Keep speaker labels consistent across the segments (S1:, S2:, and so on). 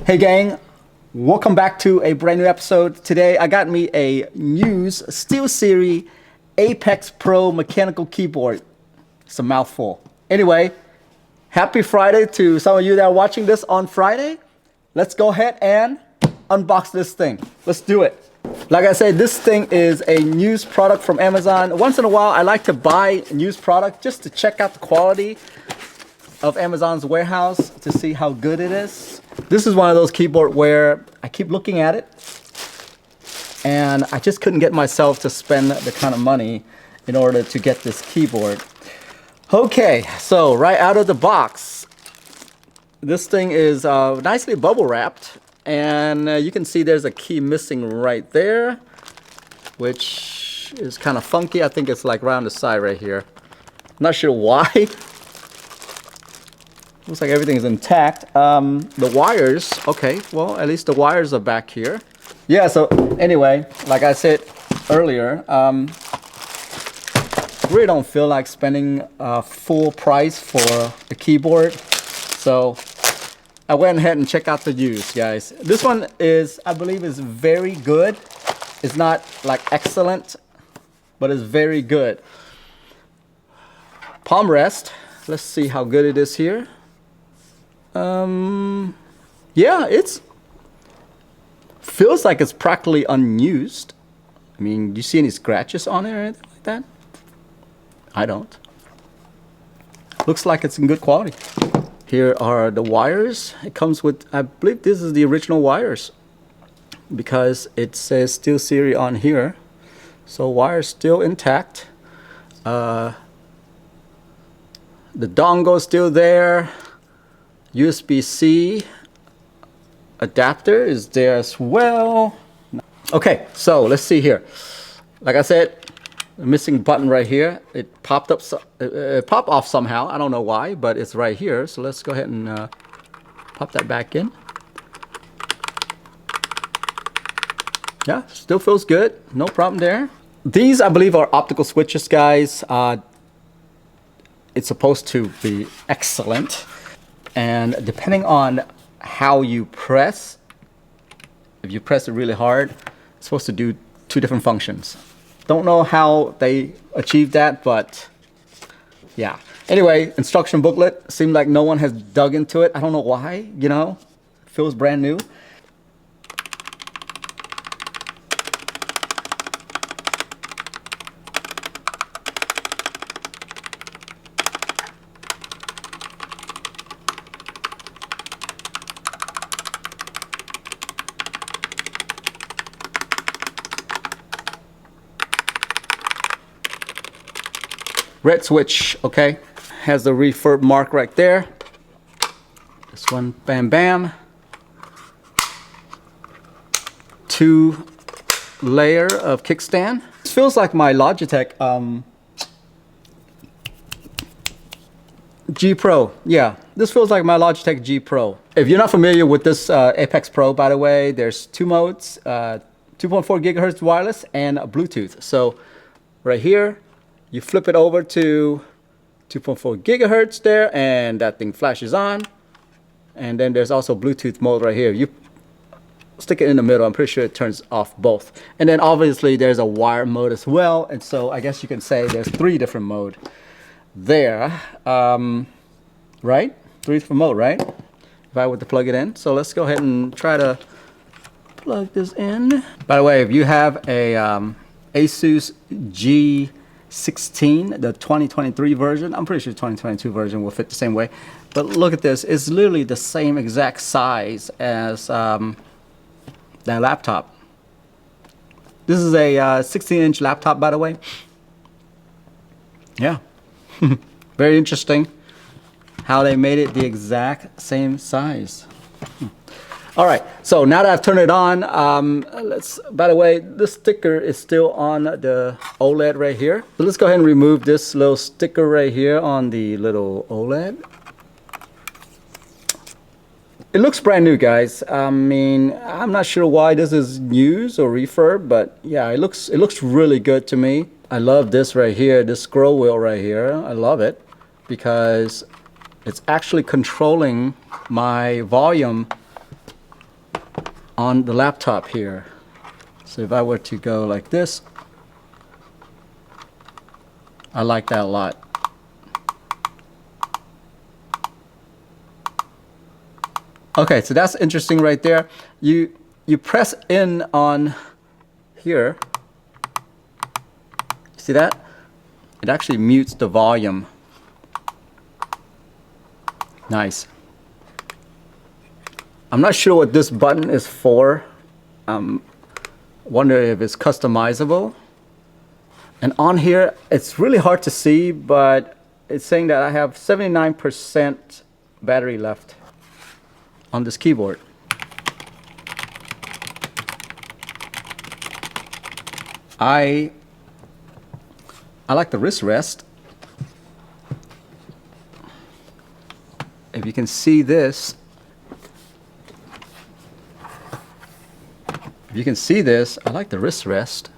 S1: Hey gang, welcome back to a brand new episode. Today I got me a Muse SteelSeries Apex Pro mechanical keyboard. It's a mouthful. Anyway, happy Friday to some of you that are watching this on Friday. Let's go ahead and unbox this thing. Let's do it. Like I said, this thing is a used product from Amazon. Once in a while, I like to buy a used product just to check out the quality of Amazon's warehouse to see how good it is. This is one of those keyboards where I keep looking at it and I just couldn't get myself to spend the kind of money in order to get this keyboard. Okay, so right out of the box, this thing is nicely bubble wrapped, and you can see there's a key missing right there, which is kind of funky. I think it's like right on the side right here. Not sure why. Looks like everything is intact. The wires, okay, well, at least the wires are back here. Yeah, so anyway, like I said earlier, really don't feel like spending full price for the keyboard. So I went ahead and checked out the used, guys. This one is, I believe, is very good. It's not like excellent, but it's very good. Palm rest. Let's see how good it is here. Yeah, it's feels like it's practically unused. I mean, do you see any scratches on it or anything like that? I don't. Looks like it's in good quality. Here are the wires. It comes with, I believe this is the original wires because it says SteelSeries on here. So wires still intact. The dongle is still there. USB-C adapter is there as well. Okay, so let's see here. Like I said, the missing button right here. It popped up, it popped off somehow. I don't know why, but it's right here. So let's go ahead and pop that back in. Yeah, still feels good. No problem there. These, I believe, are optical switches, guys. It's supposed to be excellent. And depending on how you press, if you press it really hard, it's supposed to do two different functions. Don't know how they achieved that, but yeah. Anyway, instruction booklet. Seemed like no one has dug into it. I don't know why, you know, feels brand new. Red switch, okay, has the refurb mark right there. This one, bam bam. 2-layer of kickstand. This feels like my Logitech G Pro. Yeah, this feels like my Logitech G Pro. If you're not familiar with this Apex Pro, by the way, there's two modes, 2.4 gigahertz wireless and Bluetooth. So right here, you flip it over to 2.4 gigahertz there, and that thing flashes on. And then there's also Bluetooth mode right here. You stick it in the middle, I'm pretty sure it turns off both. And then obviously there's a wire mode as well. And so I guess you can say there's 3 different modes there. Right? 3 different mode, right? If I were to plug it in. So let's go ahead and try to plug this in. By the way, if you have a Asus G16, the 2023 version, I'm pretty sure the 2022 version will fit the same way, but look at this. It's literally the same exact size as that laptop. This is a 16-inch laptop, by the way. Yeah. Very interesting how they made it the exact same size. All right, so now that I've turned it on, by the way, this sticker is still on the OLED right here. So let's go ahead and remove this little sticker right here on the little OLED. It looks brand new, guys. I mean, I'm not sure why this is used or refurb, but yeah, it looks really good to me. I love this right here, this scroll wheel right here. I love it because it's actually controlling my volume on the laptop here. So if I were to go like this, I like that a lot. Okay, so that's interesting right there. You press in on here. See that? It actually mutes the volume. Nice. I'm not sure what this button is for. Wonder if it's customizable. And on here, it's really hard to see, but it's saying that I have 79% battery left on this keyboard. I like the wrist rest. If you can see this, I like the wrist rest.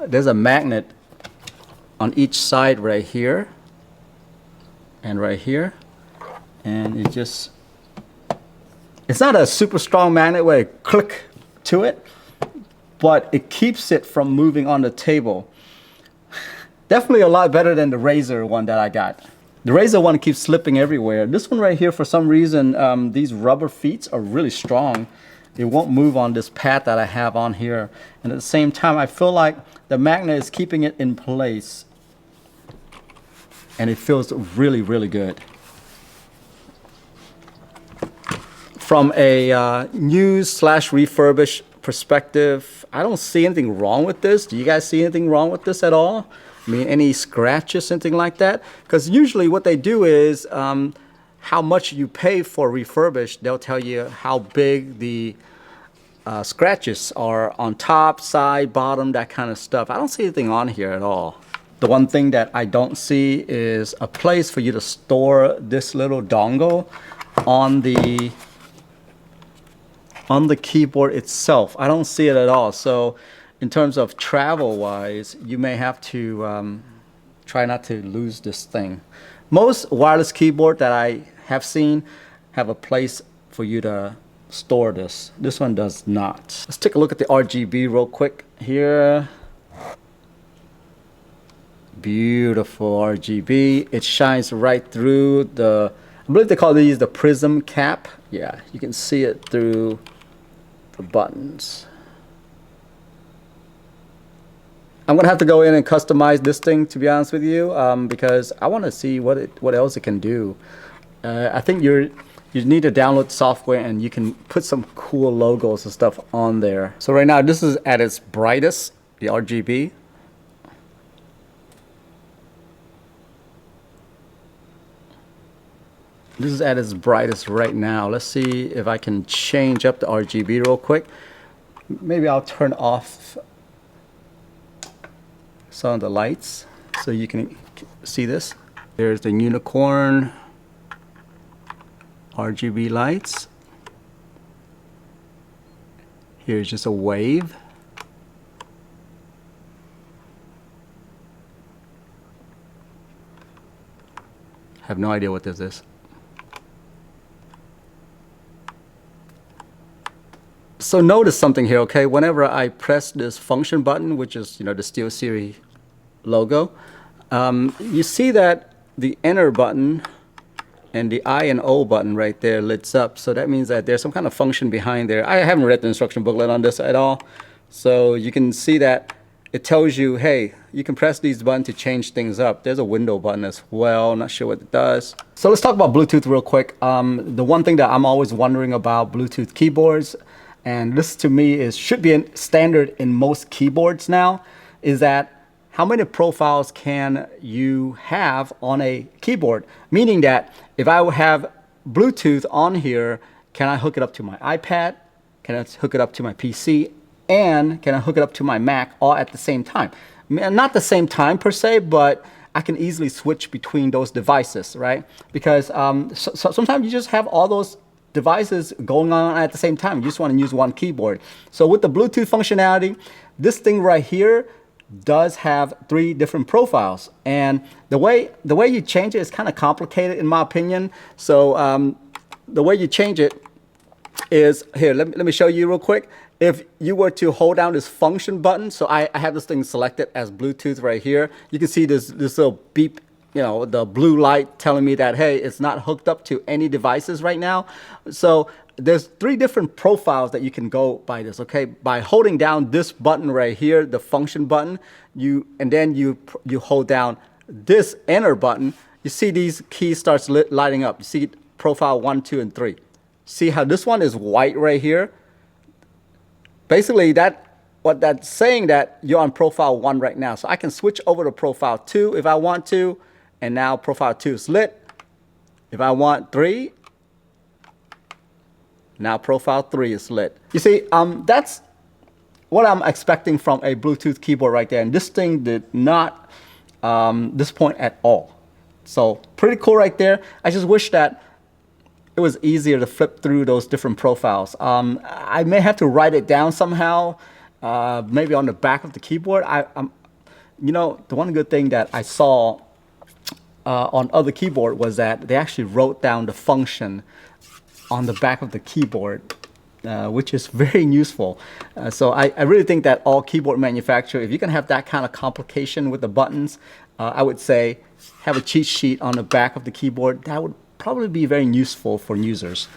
S1: There's a magnet on each side right here and right here, and it's not a super strong magnet where it click to it, but it keeps it from moving on the table. Definitely a lot better than the Razer one that I got. The Razer one keeps slipping everywhere. This one right here, for some reason, these rubber feet are really strong. It won't move on this pad that I have on here. And at the same time, I feel like the magnet is keeping it in place. And it feels really, really good. From a news/refurbish perspective, I don't see anything wrong with this. Do you guys see anything wrong with this at all? I mean, any scratches, anything like that? Because usually what they do is how much you pay for refurbished, they'll tell you how big the scratches are on top, side, bottom, that kind of stuff. I don't see anything on here at all. The one thing that I don't see is a place for you to store this little dongle on the keyboard itself. I don't see it at all. So in terms of travel wise, you may have to try not to lose this thing. Most wireless keyboard that I have seen have a place for you to store this. This one does not. Let's take a look at the RGB real quick here. Beautiful RGB. It shines right through the, I believe they call these the prism cap. Yeah, you can see it through the buttons. I'm gonna have to go in and customize this thing, to be honest with you, because I want to see what else it can do. I think you need to download software and you can put some cool logos and stuff on there. So right now this is at its brightest, the RGB. This is at its brightest right now. Let's see if I can change up the RGB real quick. Maybe I'll turn off some of the lights so you can see this. There's the unicorn RGB lights. Here's just a wave. I have no idea what this is. So notice something here, okay? Whenever I press this function button, which is, the SteelSeries logo, you see that the enter button and the I and O button right there lights up. So that means that there's some kind of function behind there. I haven't read the instruction booklet on this at all. So you can see that it tells you, hey, you can press these buttons to change things up. There's a window button as well. Not sure what it does. So let's talk about Bluetooth real quick. The one thing that I'm always wondering about Bluetooth keyboards, and this to me should be a standard in most keyboards now, is that how many profiles can you have on a keyboard? Meaning that if I have Bluetooth on here, can I hook it up to my iPad? Can I hook it up to my PC? And can I hook it up to my Mac all at the same time? Not the same time per se, but I can easily switch between those devices, right? Because so sometimes you just have all those devices going on at the same time. You just want to use one keyboard. So with the Bluetooth functionality, this thing right here does have 3 different profiles, and the way you change it is kind of complicated in my opinion. So the way you change it is here. Let me show you real quick. If you were to hold down this function button, so I have this thing selected as Bluetooth right here. You can see this little beep, you know, the blue light telling me that, hey, it's not hooked up to any devices right now. So there's 3 different profiles that you can go by this, okay? By holding down this button right here, the function button, and then you hold down this enter button, you see these keys starts lighting up. You see profile 1, 2, and 3. See how this one is white right here? Basically, what that's saying that you're on profile 1 right now. So I can switch over to profile 2 if I want to, and now profile 2 is lit. If I want 3, now profile 3 is lit. You see, that's what I'm expecting from a Bluetooth keyboard right there. And this thing did not disappoint at all. So pretty cool right there. I just wish that it was easier to flip through those different profiles. I may have to write it down somehow, maybe on the back of the keyboard. You know, the one good thing that I saw on other keyboard was that they actually wrote down the function on the back of the keyboard, which is very useful. So I really think that all keyboard manufacturers, if you can have that kind of complication with the buttons, I would say have a cheat sheet on the back of the keyboard. That would probably be very useful for users.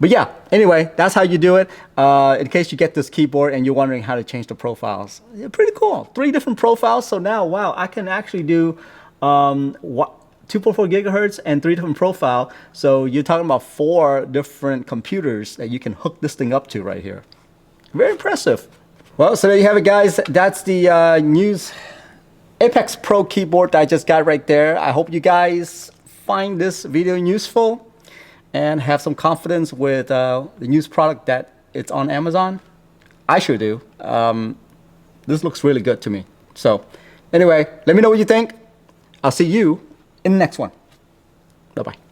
S1: But yeah, anyway, that's how you do it. In case you get this keyboard and you're wondering how to change the profiles. Yeah, pretty cool. 3 different profiles. So now, wow, I can actually do 2.4 gigahertz and 3 different profile. So you're talking about 4 different computers that you can hook this thing up to right here. Very impressive. Well, so there you have it, guys. That's the news Apex Pro keyboard that I just got right there. I hope you guys find this video useful and have some confidence with the news product that it's on Amazon. I sure do. This looks really good to me. So anyway, let me know what you think. I'll see you in the next one. Bye-bye.